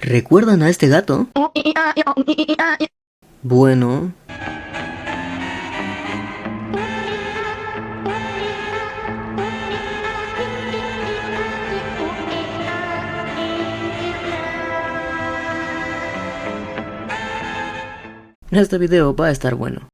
¿Recuerdan a este gato? Bueno... Este video va a estar bueno.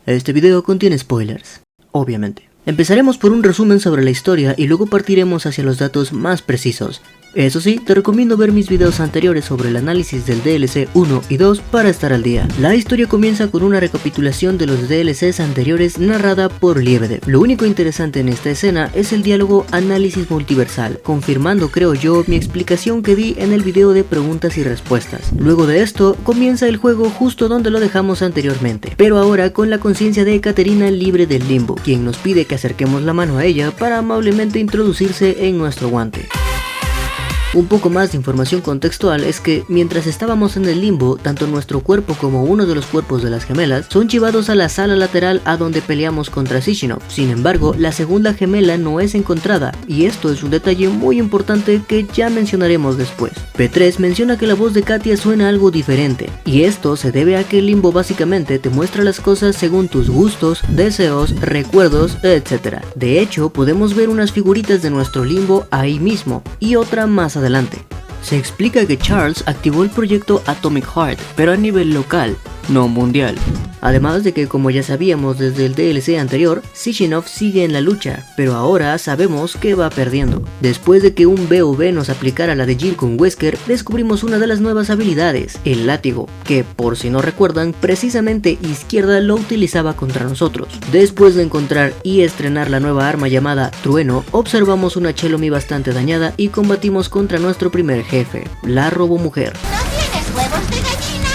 Este video contiene spoilers, obviamente. Empezaremos por un resumen sobre la historia y luego partiremos hacia los datos más precisos. Eso sí, te recomiendo ver mis videos anteriores sobre el análisis del DLC 1 y 2 para estar al día. La historia comienza con una recapitulación de los DLCs anteriores narrada por Liebedev. Lo único interesante en esta escena es el diálogo análisis multiversal, confirmando, creo yo, mi explicación que di en el video de preguntas y respuestas. Luego de esto, comienza el juego justo donde lo dejamos anteriormente, pero ahora con la conciencia de Caterina libre del limbo, quien nos pide que acerquemos la mano a ella para amablemente introducirse en nuestro guante. Un poco más de información contextual es que, mientras estábamos en el limbo, tanto nuestro cuerpo como uno de los cuerpos de las gemelas son llevados a la sala lateral a donde peleamos contra Sishinov. Sin embargo, la segunda gemela no es encontrada, y esto es un detalle muy importante que ya mencionaremos después. P3 menciona que la voz de Katia suena algo diferente, y esto se debe a que el limbo básicamente te muestra las cosas según tus gustos, deseos, recuerdos, etc. De hecho, podemos ver unas figuritas de nuestro limbo ahí mismo, y otra más adelante. Se explica que Charles activó el proyecto Atomic Heart, pero a nivel local, no mundial. Además de que, como ya sabíamos desde el DLC anterior, Sishinov sigue en la lucha, pero ahora sabemos que va perdiendo. Después de que un BOV nos aplicara la de Jill con Wesker, descubrimos una de las nuevas habilidades, el látigo, que por si no recuerdan, precisamente Izquierda lo utilizaba contra nosotros. Después de encontrar y estrenar la nueva arma llamada Trueno, observamos una Chelomie bastante dañada y combatimos contra nuestro primer jefe, la Robomujer. ¿No tienes huevos de gallina?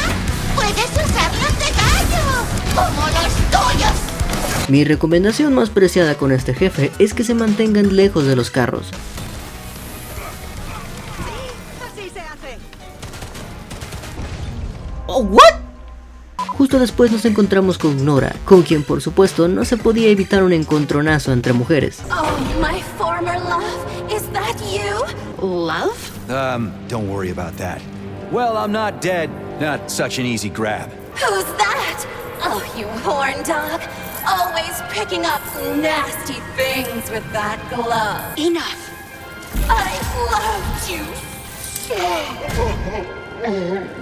Puedes usarlos de gallo, como los tuyos. Mi recomendación más preciada con este jefe es que se mantengan lejos de los carros. Así se hace. Oh, ¿what? Justo después nos encontramos con Nora, con quien por supuesto no se podía evitar un encontronazo entre mujeres. Oh, my former love, is that you? Love? Don't worry about that. Well, I'm not dead. Not such an easy grab. Who's that? Oh, you horn dog. Always picking up nasty things with that glove. Enough. I loved you.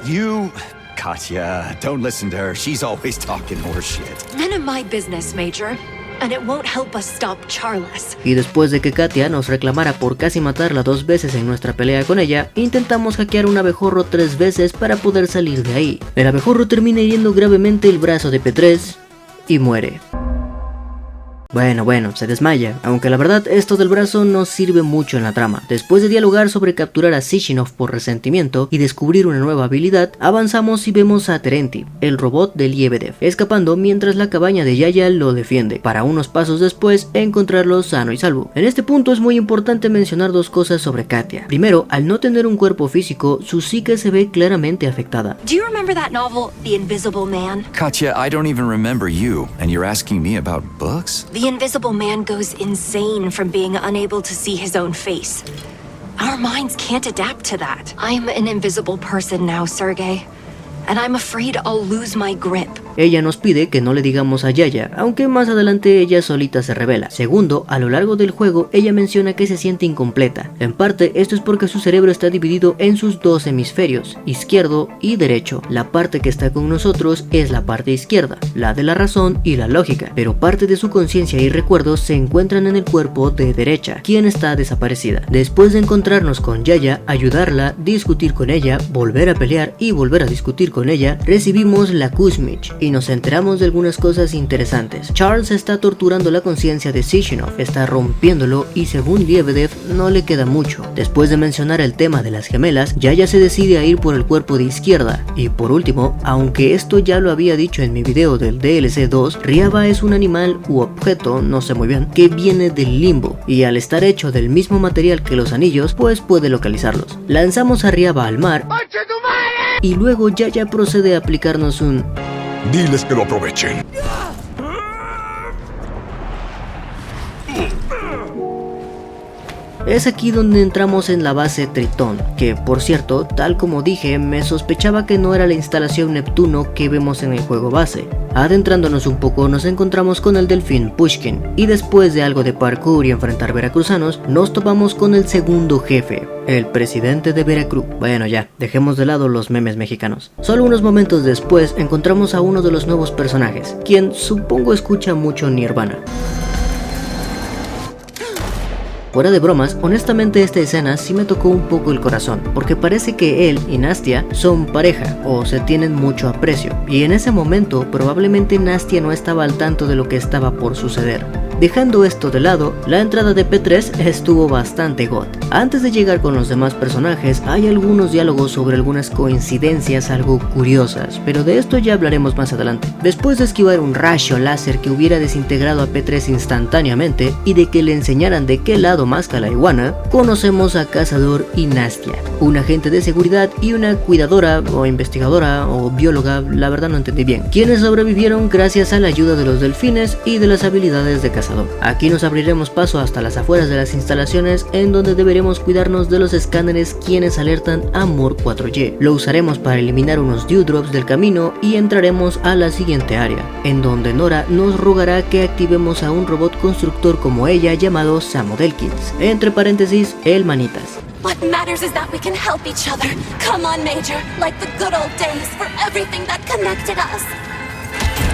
You... Katya, don't listen to her. She's always talking more shit. None of my business, Major. And it won't help us stop Charles. Y después de que Katia nos reclamara por casi matarla 2 veces en nuestra pelea con ella, intentamos hackear un abejorro 3 veces para poder salir de ahí. El abejorro termina hiriendo gravemente el brazo de P3 y muere. Bueno, se desmaya, aunque la verdad esto del brazo no sirve mucho en la trama. Después de dialogar sobre capturar a Sishinov por resentimiento y descubrir una nueva habilidad, avanzamos y vemos a Terenti, el robot de Liebedev, escapando mientras la cabaña de Yaya lo defiende, para unos pasos después encontrarlo sano y salvo. En este punto es muy importante mencionar 2 cosas sobre Katia. Primero, al no tener un cuerpo físico, su psique se ve claramente afectada. Do you remember that novel, The Invisible Man? Katya, I don't even remember you, and you're asking me about books? The Invisible Man goes insane from being unable to see his own face. Our minds can't adapt to that. I'm an invisible person now, Sergei. And I'm afraid I'll lose my grip. Ella nos pide que no le digamos a Yaya, aunque más adelante ella solita se revela. Segundo, a lo largo del juego ella menciona que se siente incompleta. En parte esto es porque su cerebro está dividido en sus 2 hemisferios, izquierdo y derecho. La parte que está con nosotros es la parte izquierda, la de la razón y la lógica, pero parte de su conciencia y recuerdos se encuentran en el cuerpo de derecha, quien está desaparecida. Después de encontrarnos con Yaya, ayudarla, discutir con ella, volver a pelear y volver a discutir con ella, recibimos la Kuzmich y nos enteramos de algunas cosas interesantes. Charles está torturando la conciencia de Sishinov, está rompiéndolo y según Lebedev no le queda mucho. Después de mencionar el tema de las gemelas, Yaya se decide a ir por el cuerpo de izquierda. Y por último, aunque esto ya lo había dicho en mi video del DLC 2, Ryaba es un animal u objeto, no sé muy bien, que viene del limbo y al estar hecho del mismo material que los anillos, pues puede localizarlos. Lanzamos a Ryaba al mar y luego Yaya procede a aplicarnos un... Diles que lo aprovechen. Es aquí donde entramos en la base Tritón, que por cierto, tal como dije, me sospechaba que no era la instalación Neptuno que vemos en el juego base. Adentrándonos un poco nos encontramos con el delfín Pushkin, y después de algo de parkour y enfrentar veracruzanos, nos topamos con el segundo jefe, el presidente de Veracruz. Bueno ya, dejemos de lado los memes mexicanos. Solo unos momentos después encontramos a uno de los nuevos personajes, quien supongo escucha mucho Nirvana. Fuera de bromas, honestamente esta escena sí me tocó un poco el corazón, porque parece que él y Nastia son pareja, o se tienen mucho aprecio, y en ese momento probablemente Nastia no estaba al tanto de lo que estaba por suceder. Dejando esto de lado, la entrada de P3 estuvo bastante god. Antes de llegar con los demás personajes, hay algunos diálogos sobre algunas coincidencias algo curiosas, pero de esto ya hablaremos más adelante. Después de esquivar un rayo láser que hubiera desintegrado a P3 instantáneamente y de que le enseñaran de qué lado masca la iguana, conocemos a Cazador y Nastia, un agente de seguridad y una cuidadora o investigadora o bióloga, la verdad no entendí bien, quienes sobrevivieron gracias a la ayuda de los delfines y de las habilidades de Cazador. Aquí nos abriremos paso hasta las afueras de las instalaciones, en donde deberemos cuidarnos de los escáneres quienes alertan a Mor 4Y. Lo usaremos para eliminar unos dewdrops del camino y entraremos a la siguiente área, en donde Nora nos rogará que activemos a un robot constructor como ella llamado Samodelkins, entre paréntesis, el Manitas. What matters is that we can help each other. Come on, Major, like the good old days for everything that connected us.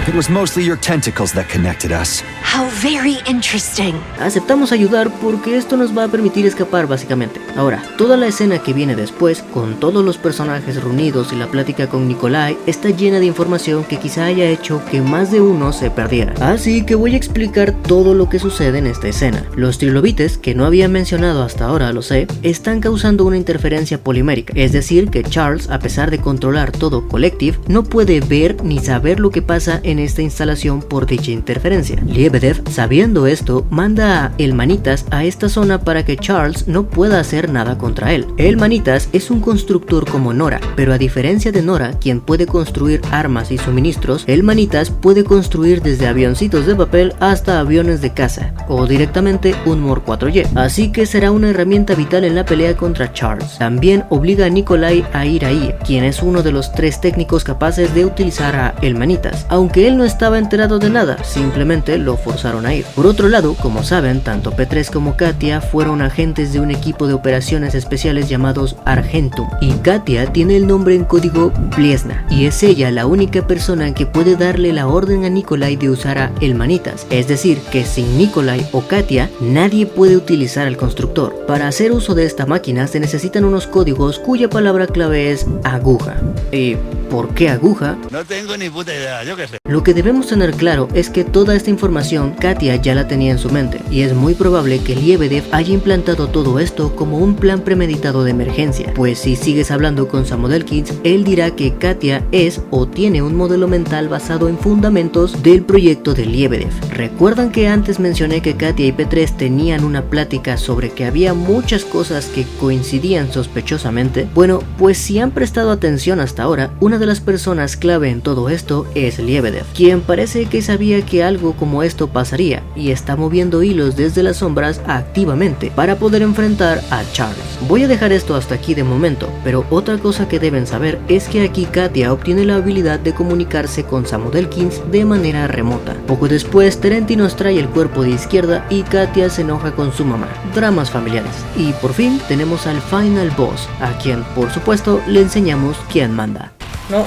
It was mostly your tentacles that connected us. How very interesting. Aceptamos ayudar porque esto nos va a permitir escapar básicamente. Ahora, toda la escena que viene después, con todos los personajes reunidos y la plática con Nikolai, está llena de información que quizá haya hecho que más de uno se perdiera. Así que voy a explicar todo lo que sucede en esta escena. Los trilobites, que no había mencionado hasta ahora, lo sé, están causando una interferencia polimérica. Es decir, que Charles, a pesar de controlar todo Collective, no puede ver ni saber lo que pasa en esta instalación por dicha interferencia. Lebedev, sabiendo esto, manda a El Manitas a esta zona para que Charles no pueda hacer nada contra él. El Manitas es un constructor como Nora, pero a diferencia de Nora, quien puede construir armas y suministros, el Manitas puede construir desde avioncitos de papel hasta aviones de caza, o directamente un Mor 4Y, así que será una herramienta vital en la pelea contra Charles. También obliga a Nikolai a ir ahí, quien es uno de los 3 técnicos capaces de utilizar a El Manitas, aunque él no estaba enterado de nada, simplemente lo forzaron a ir. Por otro lado, como saben, tanto P3 como Katia fueron agentes de un equipo de operaciones especiales llamados Argentum, y Katia tiene el nombre en código Bliesna, y es ella la única persona que puede darle la orden a Nikolai de usar a El Manitas, es decir, que sin Nikolai o Katia, nadie puede utilizar al constructor. Para hacer uso de esta máquina se necesitan unos códigos cuya palabra clave es aguja. ¿Y por qué aguja? No tengo ni puta idea, yo qué sé. Lo que debemos tener claro es que toda esta información Katia ya la tenía en su mente, y es muy probable que Lebedev haya implantado todo esto como un plan premeditado de emergencia, pues si sigues hablando con Samodelkins, él dirá que Katia es o tiene un modelo mental basado en fundamentos del proyecto de Lebedev. ¿Recuerdan que antes mencioné que Katia y P3 tenían una plática sobre que había muchas cosas que coincidían sospechosamente? Bueno, pues si han prestado atención hasta ahora, una de las personas clave en todo esto es Lebedev, quien parece que sabía que algo como esto pasaría y está moviendo hilos desde las sombras activamente para poder enfrentar a Charles. Voy a dejar esto hasta aquí de momento, pero otra cosa que deben saber es que aquí Katia obtiene la habilidad de comunicarse con Samodelkins de manera remota. Poco después, Terenti nos trae el cuerpo de izquierda y Katia se enoja con su mamá. Dramas familiares. Y por fin tenemos al final boss, a quien por supuesto le enseñamos quién manda. No.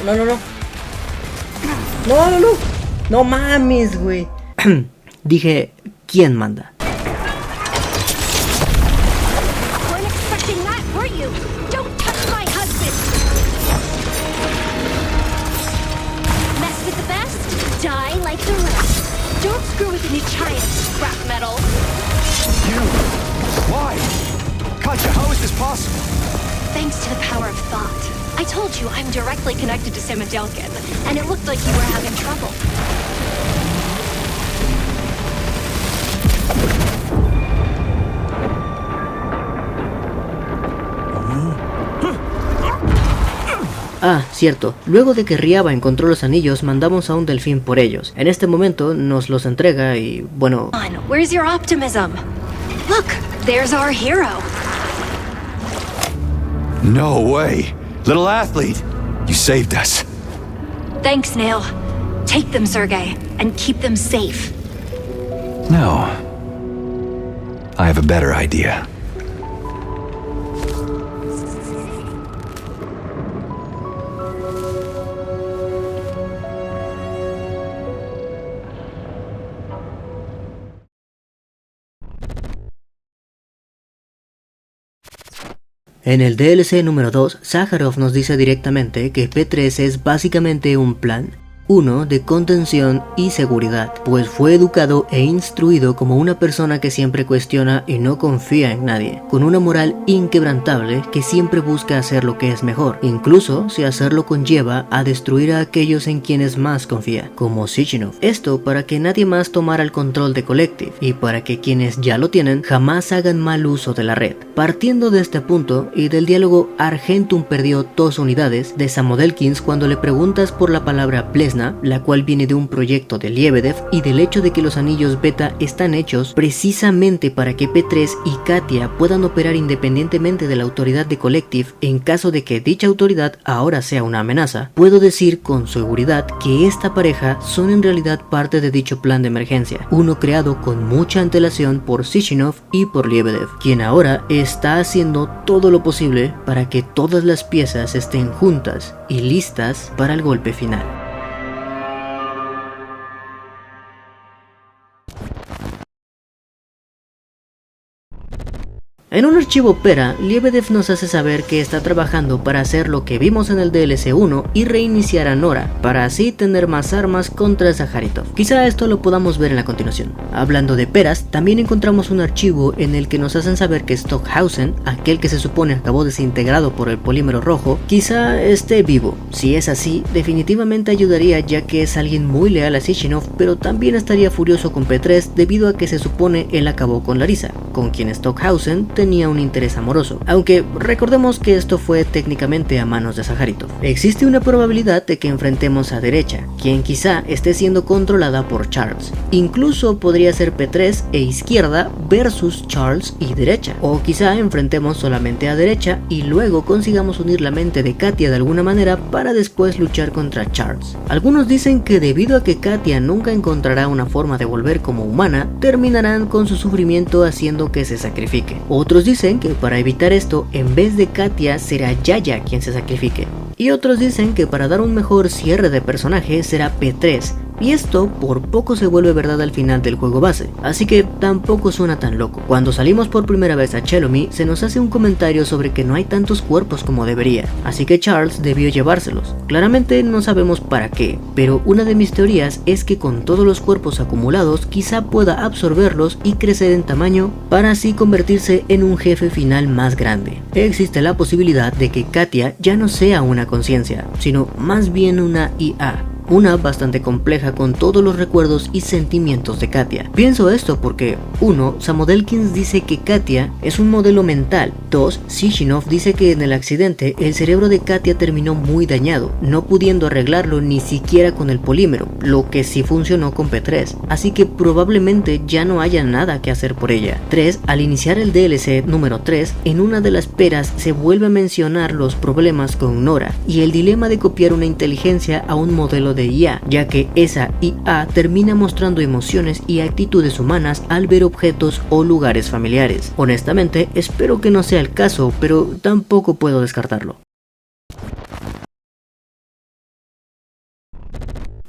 No mames, güey. Dije, ¿quién manda? Weren't expecting that, were you? Don't touch my husband! Mess with the best? to the power of thought. I told you I'm directly connected to Samadelkin, and it looked like you were having trouble. Ah, cierto, luego de que Ryaba encontró los anillos, mandamos a un delfín por ellos. En este momento nos los entrega y, bueno... Where's your optimism? Look, there's our hero. No way. Little athlete, you saved us. Thanks, Nail. Take them, Sergei, and keep them safe. No. I have a better idea. En el DLC número 2, Zakharov nos dice directamente que P3 es básicamente un plan. 1 de contención y seguridad, pues fue educado e instruido como una persona que siempre cuestiona y no confía en nadie, con una moral inquebrantable que siempre busca hacer lo que es mejor, incluso si hacerlo conlleva a destruir a aquellos en quienes más confía, como Sichinov. Esto para que nadie más tomara el control de Collective y para que quienes ya lo tienen jamás hagan mal uso de la red. Partiendo de este punto y del diálogo Argentum perdió 2 unidades de Samodelkins cuando le preguntas por la palabra Plesna, la cual viene de un proyecto de Liebedev y del hecho de que los anillos beta están hechos precisamente para que P3 y Katia puedan operar independientemente de la autoridad de Collective en caso de que dicha autoridad ahora sea una amenaza, puedo decir con seguridad que esta pareja son en realidad parte de dicho plan de emergencia, uno creado con mucha antelación por Sichinov y por Liebedev, quien ahora está haciendo todo lo posible para que todas las piezas estén juntas y listas para el golpe final. En un archivo Opera, Liebedev nos hace saber que está trabajando para hacer lo que vimos en el DLC 1 y reiniciar a Nora, para así tener más armas contra Zakharitov. Quizá esto lo podamos ver en la continuación. Hablando de peras, también encontramos un archivo en el que nos hacen saber que Stockhausen, aquel que se supone acabó desintegrado por el polímero rojo, quizá esté vivo. Si es así, definitivamente ayudaría ya que es alguien muy leal a Sichinov, pero también estaría furioso con P3 debido a que se supone él acabó con Larissa, con quien Stockhausen tenía un interés amoroso, aunque recordemos que esto fue técnicamente a manos de Zakharitov. Existe una probabilidad de que enfrentemos a Derecha, quien quizá esté siendo controlada por Charles. Incluso podría ser P3 e Izquierda versus Charles y Derecha, o quizá enfrentemos solamente a Derecha y luego consigamos unir la mente de Katia de alguna manera para después luchar contra Charles. Algunos dicen que debido a que Katia nunca encontrará una forma de volver como humana, terminarán con su sufrimiento haciendo que se sacrifique. Otros dicen que para evitar esto, en vez de Katia será Yaya quien se sacrifique. Y otros dicen que para dar un mejor cierre de personaje será P3, y esto por poco se vuelve verdad al final del juego base, así que tampoco suena tan loco. Cuando salimos por primera vez a Chelomey, se nos hace un comentario sobre que no hay tantos cuerpos como debería, así que Charles debió llevárselos. Claramente no sabemos para qué, pero una de mis teorías es que con todos los cuerpos acumulados quizá pueda absorberlos y crecer en tamaño para así convertirse en un jefe final más grande. Existe la posibilidad de que Katia ya no sea una conciencia, sino más bien una IA. Una bastante compleja con todos los recuerdos y sentimientos de Katia. Pienso esto porque 1. Samodelkins dice que Katia es un modelo mental. 2. Sichinov dice que en el accidente el cerebro de Katia terminó muy dañado, no pudiendo arreglarlo ni siquiera con el polímero, lo que sí funcionó con P3, así que probablemente ya no haya nada que hacer por ella. 3. Al iniciar el DLC número 3, en una de las peras se vuelve a mencionar los problemas con Nora y el dilema de copiar una inteligencia a un modelo de IA, ya que esa IA termina mostrando emociones y actitudes humanas al ver objetos o lugares familiares. Honestamente, espero que no sea el caso, pero tampoco puedo descartarlo.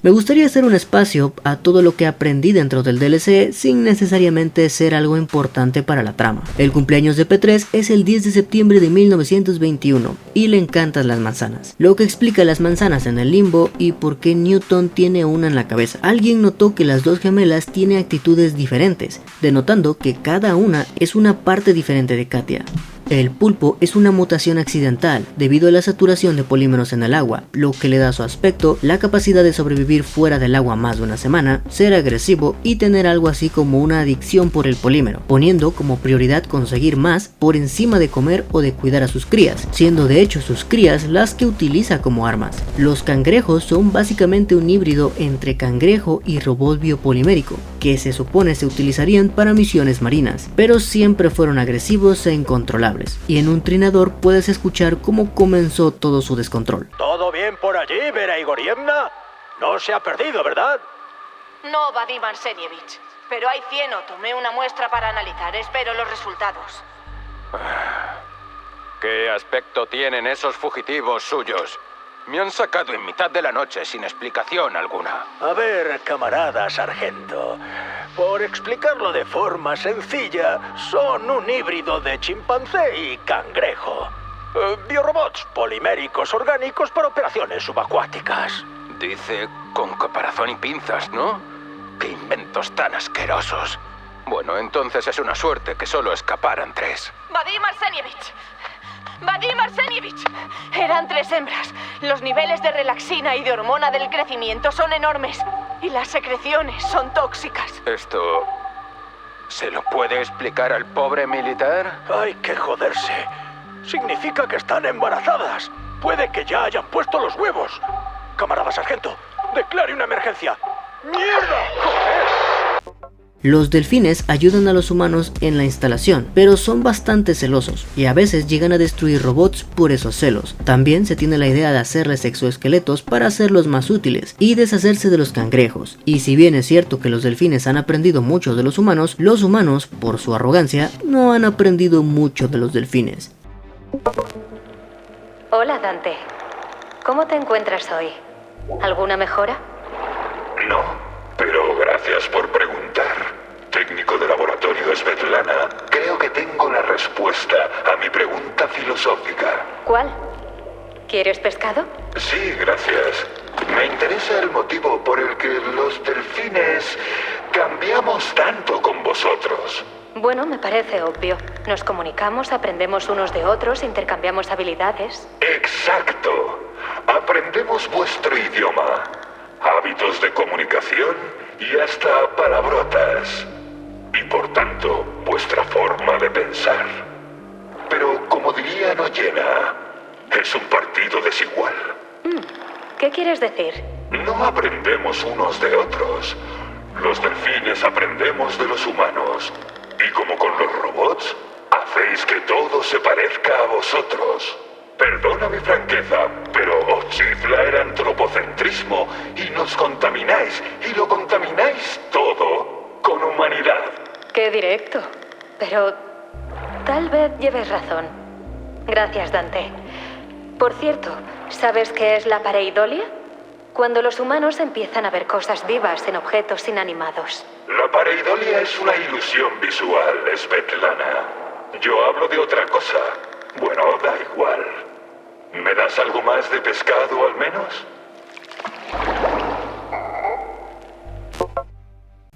Me gustaría hacer un espacio a todo lo que aprendí dentro del DLC sin necesariamente ser algo importante para la trama. El cumpleaños de P3 es el 10 de septiembre de 1921 y le encantan las manzanas, lo que explica las manzanas en el limbo y por qué Newton tiene una en la cabeza. Alguien notó que las dos gemelas tienen actitudes diferentes, denotando que cada una es una parte diferente de Katia. El pulpo es una mutación accidental debido a la saturación de polímeros en el agua, lo que le da a su aspecto la capacidad de sobrevivir fuera del agua más de una semana, ser agresivo y tener algo así como una adicción por el polímero, poniendo como prioridad conseguir más por encima de comer o de cuidar a sus crías, siendo de hecho sus crías las que utiliza como armas. Los cangrejos son básicamente un híbrido entre cangrejo y robot biopolimérico, que se supone se utilizarían para misiones marinas, pero siempre fueron agresivos e incontrolables, y en un trinador puedes escuchar cómo comenzó todo su descontrol. ¿Todo bien por allí, Vera Igorievna? No se ha perdido, ¿verdad? No, Vadim Arsenievich. Pero hay 100 o tomé una muestra para analizar. Espero los resultados. ¿Qué aspecto tienen esos fugitivos suyos? Me han sacado en mitad de la noche sin explicación alguna. A ver, camarada sargento, por explicarlo de forma sencilla, son un híbrido de chimpancé y cangrejo. Biorobots poliméricos orgánicos para operaciones subacuáticas. Dice con caparazón y pinzas, ¿no? ¡Qué inventos tan asquerosos! Bueno, entonces es una suerte que solo escaparan 3. Vadim Arsenievich. Vadim Arsenievich. Eran 3 hembras. Los niveles de relaxina y de hormona del crecimiento son enormes. Y las secreciones son tóxicas. ¿Esto se lo puede explicar al pobre militar? Hay que joderse. Significa que están embarazadas. Puede que ya hayan puesto los huevos. Camarada sargento, declare una emergencia. ¡Mierda! ¡Joder! Los delfines ayudan a los humanos en la instalación, pero son bastante celosos y a veces llegan a destruir robots por esos celos. También se tiene la idea de hacerles exoesqueletos para hacerlos más útiles y deshacerse de los cangrejos. Y si bien es cierto que los delfines han aprendido mucho de los humanos, por su arrogancia, no han aprendido mucho de los delfines. Hola, Dante. ¿Cómo te encuentras hoy? ¿Alguna mejora? No, pero gracias por preguntar. Técnico de laboratorio Svetlana, creo que tengo la respuesta a mi pregunta filosófica. ¿Cuál? ¿Quieres pescado? Sí, gracias. Me interesa el motivo por el que los delfines cambiamos tanto con vosotros. Bueno, me parece obvio. Nos comunicamos, aprendemos unos de otros, intercambiamos habilidades. Exacto. Aprendemos vuestro idioma, hábitos de comunicación y hasta palabrotas. Y por tanto, vuestra forma de pensar. Pero como diría Noyena, es un partido desigual. ¿Qué quieres decir? No aprendemos unos de otros. Los delfines aprendemos de los humanos. Y como con los robots, hacéis que todo se parezca a vosotros. Perdona mi franqueza, pero os chifla el antropocentrismo y nos contamináis, y lo contamináis todo con humanidad. Qué directo. Pero tal vez lleves razón. Gracias, Dante. Por cierto, ¿sabes qué es la pareidolia? Cuando los humanos empiezan a ver cosas vivas en objetos inanimados. La pareidolia es una ilusión visual, Svetlana. Yo hablo de otra cosa. Bueno, da igual. ¿Me das algo más de pescado al menos?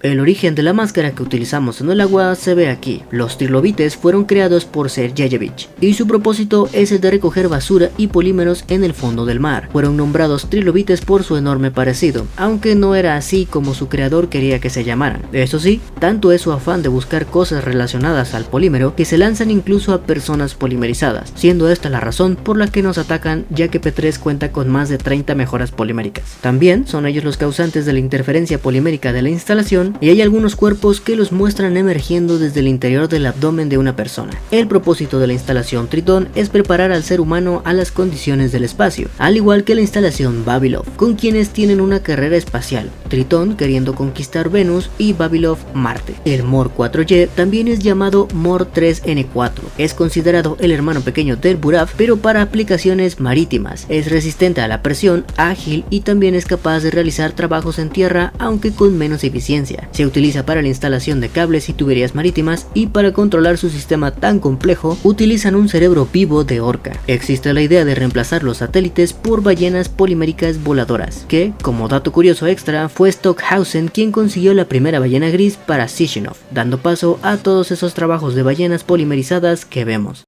El origen de la máscara que utilizamos en el agua se ve aquí. Los trilobites fueron creados por Sergeyevich y su propósito es el de recoger basura y polímeros en el fondo del mar. Fueron nombrados trilobites por su enorme parecido, aunque no era así como su creador quería que se llamaran. Eso sí, tanto es su afán de buscar cosas relacionadas al polímero que se lanzan incluso a personas polimerizadas, siendo esta la razón por la que nos atacan, ya que P3 cuenta con más de 30 mejoras poliméricas. También son ellos los causantes de la interferencia polimérica de la instalación, y hay algunos cuerpos que los muestran emergiendo desde el interior del abdomen de una persona. El propósito de la instalación Tritón es preparar al ser humano a las condiciones del espacio, al igual que la instalación Vavilov, con quienes tienen una carrera espacial, Tritón queriendo conquistar Venus y Vavilov Marte. El MOR 4Y también es llamado MOR 3N4, es considerado el hermano pequeño del Burav, pero para aplicaciones marítimas, es resistente a la presión, ágil y también es capaz de realizar trabajos en tierra, aunque con menos eficiencia. Se utiliza para la instalación de cables y tuberías marítimas, y para controlar su sistema tan complejo utilizan un cerebro vivo de orca. Existe la idea de reemplazar los satélites por ballenas poliméricas voladoras, que, como dato curioso extra, fue Stockhausen quien consiguió la primera ballena gris para Sishenov, dando paso a todos esos trabajos de ballenas polimerizadas que vemos.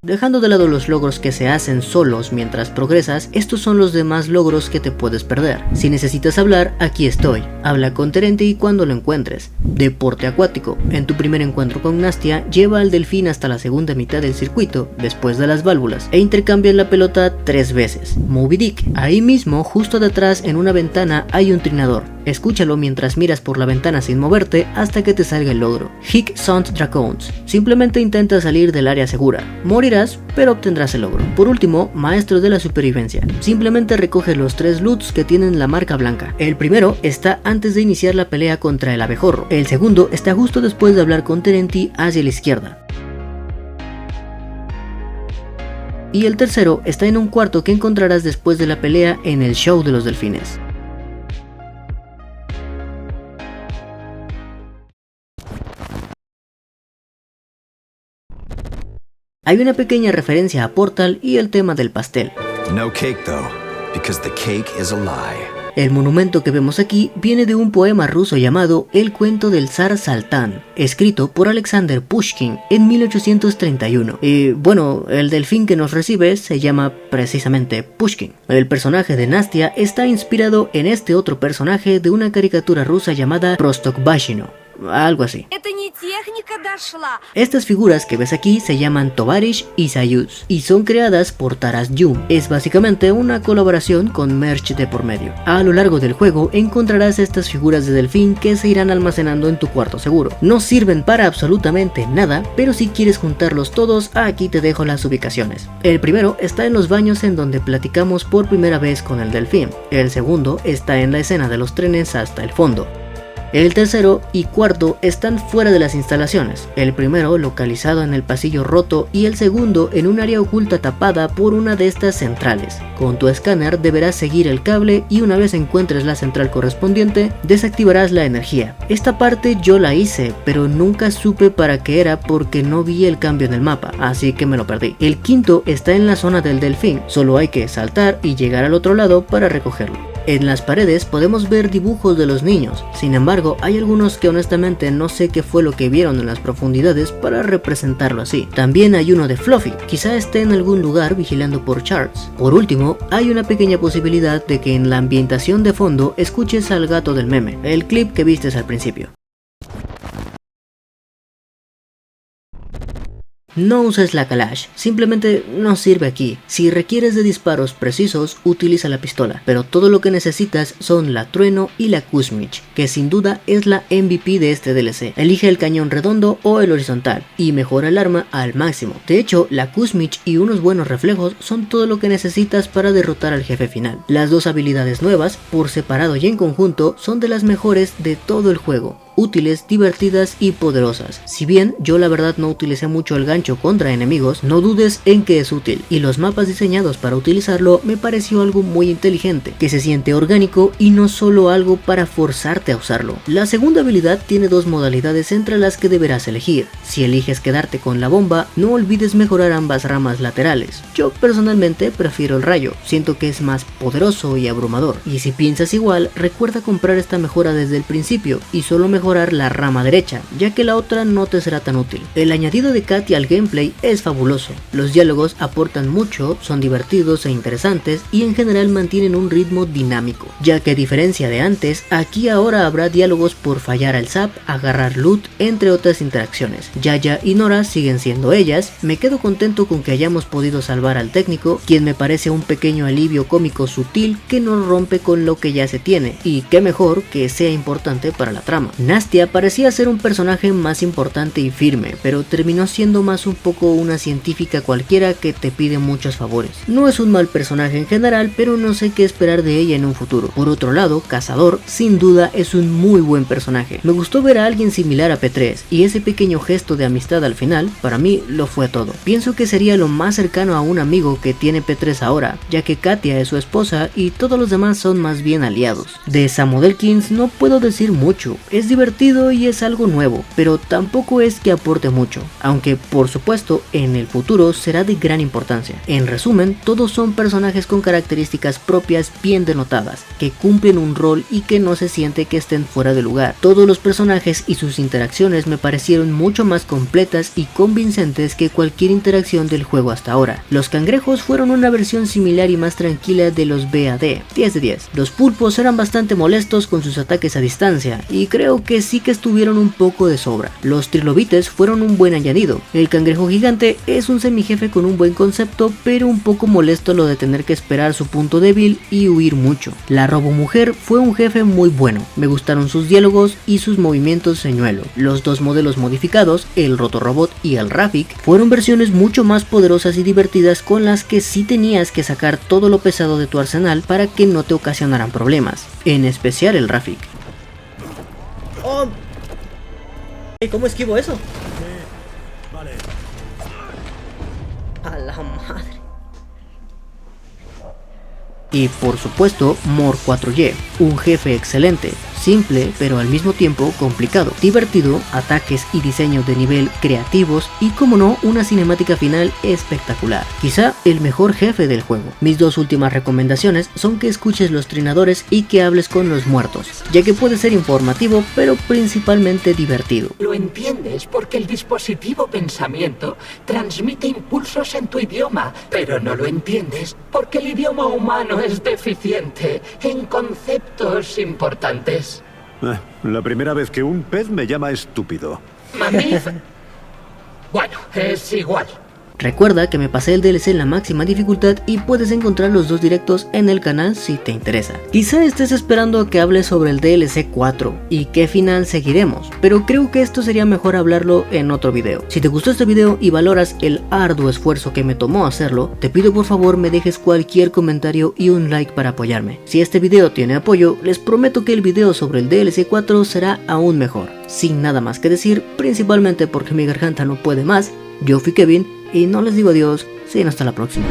Dejando de lado los logros que se hacen solos mientras progresas, estos son los demás logros que te puedes perder. Si necesitas hablar, aquí estoy. Habla con Terenti cuando lo encuentres. Deporte acuático. En tu primer encuentro con Nastia, lleva al delfín hasta la segunda mitad del circuito, después de las válvulas, e intercambian la pelota 3 veces. Moby Dick. Ahí mismo, justo detrás en una ventana, hay un trinador. Escúchalo mientras miras por la ventana sin moverte hasta que te salga el logro. Hic Sunt Dracones. Simplemente intenta salir del área segura. Morirás, pero obtendrás el logro. Por último, Maestro de la Supervivencia. Simplemente recoge los 3 loots que tienen la marca blanca. El primero está antes de iniciar la pelea contra el abejorro. El segundo está justo después de hablar con Terenti hacia la izquierda. Y el tercero está en un cuarto que encontrarás después de la pelea en el show de los delfines. Hay una pequeña referencia a Portal y el tema del pastel. No cake though, because the cake is a lie. El monumento que vemos aquí viene de un poema ruso llamado El cuento del zar Saltán, escrito por Alexander Pushkin en 1831. Y bueno, el delfín que nos recibe se llama precisamente Pushkin. El personaje de Nastia está inspirado en este otro personaje de una caricatura rusa llamada Prostokvashino. Algo así. Estas figuras que ves aquí se llaman Tovarish y Soyuz y son creadas por Taras Yum. Es básicamente una colaboración con merch de por medio. A lo largo del juego encontrarás estas figuras de delfín que se irán almacenando en tu cuarto seguro. No sirven para absolutamente nada, pero si quieres juntarlos todos, aquí te dejo las ubicaciones. El primero está en los baños en donde platicamos por primera vez con el delfín. El segundo está en la escena de los trenes hasta el fondo. El tercero y cuarto están fuera de las instalaciones, el primero localizado en el pasillo roto y el segundo en un área oculta tapada por una de estas centrales. Con tu escáner deberás seguir el cable y una vez encuentres la central correspondiente, desactivarás la energía. Esta parte yo la hice, pero nunca supe para qué era porque no vi el cambio en el mapa, así que me lo perdí. El quinto está en la zona del delfín, solo hay que saltar y llegar al otro lado para recogerlo. En las paredes podemos ver dibujos de los niños, sin embargo hay algunos que honestamente no sé qué fue lo que vieron en las profundidades para representarlo así. También hay uno de Fluffy, quizá esté en algún lugar vigilando por Charles. Por último, hay una pequeña posibilidad de que en la ambientación de fondo escuches al gato del meme, el clip que vistes al principio. No uses la Kalash, simplemente no sirve aquí. Si requieres de disparos precisos, utiliza la pistola, pero todo lo que necesitas son la Trueno y la Kuzmich, que sin duda es la MVP de este DLC. Elige el cañón redondo o el horizontal, y mejora el arma al máximo. De hecho, la Kuzmich y unos buenos reflejos son todo lo que necesitas para derrotar al jefe final. Las dos habilidades nuevas, por separado y en conjunto, son de las mejores de todo el juego. Útiles, divertidas y poderosas. Si bien yo la verdad no utilicé mucho el gancho contra enemigos, no dudes en que es útil, y los mapas diseñados para utilizarlo me pareció algo muy inteligente, que se siente orgánico y no solo algo para forzarte a usarlo. La segunda habilidad tiene dos modalidades entre las que deberás elegir. Si eliges quedarte con la bomba, no olvides mejorar ambas ramas laterales. Yo personalmente prefiero el rayo, siento que es más poderoso y abrumador, y si piensas igual, recuerda comprar esta mejora desde el principio y solo mejorar la rama derecha, ya que la otra no te será tan útil. El añadido de Katia al gameplay es fabuloso. Los diálogos aportan mucho, son divertidos e interesantes y en general mantienen un ritmo dinámico, ya que a diferencia de antes, aquí ahora habrá diálogos por fallar al zap, agarrar loot, entre otras interacciones. Yaya y Nora siguen siendo ellas. Me quedo contento con que hayamos podido salvar al técnico, quien me parece un pequeño alivio cómico sutil que no rompe con lo que ya se tiene, y qué mejor que sea importante para la trama. Nastia parecía ser un personaje más importante y firme, pero terminó siendo más un poco una científica cualquiera que te pide muchos favores. No es un mal personaje en general, pero no sé qué esperar de ella en un futuro. Por otro lado, Cazador sin duda es un muy buen personaje. Me gustó ver a alguien similar a P3, y ese pequeño gesto de amistad al final, para mí lo fue todo. Pienso que sería lo más cercano a un amigo que tiene P3 ahora, ya que Katia es su esposa y todos los demás son más bien aliados. De Samuel Elkins no puedo decir mucho, es divertido divertido y es algo nuevo, pero tampoco es que aporte mucho, aunque por supuesto en el futuro será de gran importancia. En resumen, todos son personajes con características propias bien denotadas, que cumplen un rol y que no se siente que estén fuera de lugar. Todos los personajes y sus interacciones me parecieron mucho más completas y convincentes que cualquier interacción del juego hasta ahora. Los cangrejos fueron una versión similar y más tranquila de los BAD, 10 de 10. Los pulpos eran bastante molestos con sus ataques a distancia, y creo que sí que estuvieron un poco de sobra. Los trilobites fueron un buen añadido. El cangrejo gigante es un semijefe con un buen concepto, pero un poco molesto lo de tener que esperar su punto débil y huir mucho. La robomujer fue un jefe muy bueno, me gustaron sus diálogos y sus movimientos señuelo. Los dos modelos modificados, el Rotorobot y el Rafik, fueron versiones mucho más poderosas y divertidas con las que sí tenías que sacar todo lo pesado de tu arsenal para que no te ocasionaran problemas, en especial el Rafik. Oh. ¿Cómo esquivo eso? Vale. A la madre. Y por supuesto Mor 4Y, un jefe excelente, simple pero al mismo tiempo complicado, divertido, ataques y diseños de nivel creativos y como no una cinemática final espectacular, quizá el mejor jefe del juego. Mis dos últimas recomendaciones son que escuches los trinadores y que hables con los muertos, ya que puede ser informativo pero principalmente divertido. Lo entiendes porque el dispositivo pensamiento transmite impulsos en tu idioma, pero no lo entiendes porque el idioma humano es deficiente en conceptos importantes. La primera vez que un pez me llama estúpido. Mamífero. Bueno, es igual. Recuerda que me pasé el DLC en la máxima dificultad y puedes encontrar los dos directos en el canal si te interesa. Quizá estés esperando a que hable sobre el DLC 4 y qué final seguiremos, pero creo que esto sería mejor hablarlo en otro video. Si te gustó este video y valoras el arduo esfuerzo que me tomó hacerlo, te pido por favor me dejes cualquier comentario y un like para apoyarme. Si este video tiene apoyo, les prometo que el video sobre el DLC 4 será aún mejor. Sin nada más que decir, principalmente porque mi garganta no puede más, yo fui Kevin y no les digo adiós, sino hasta la próxima.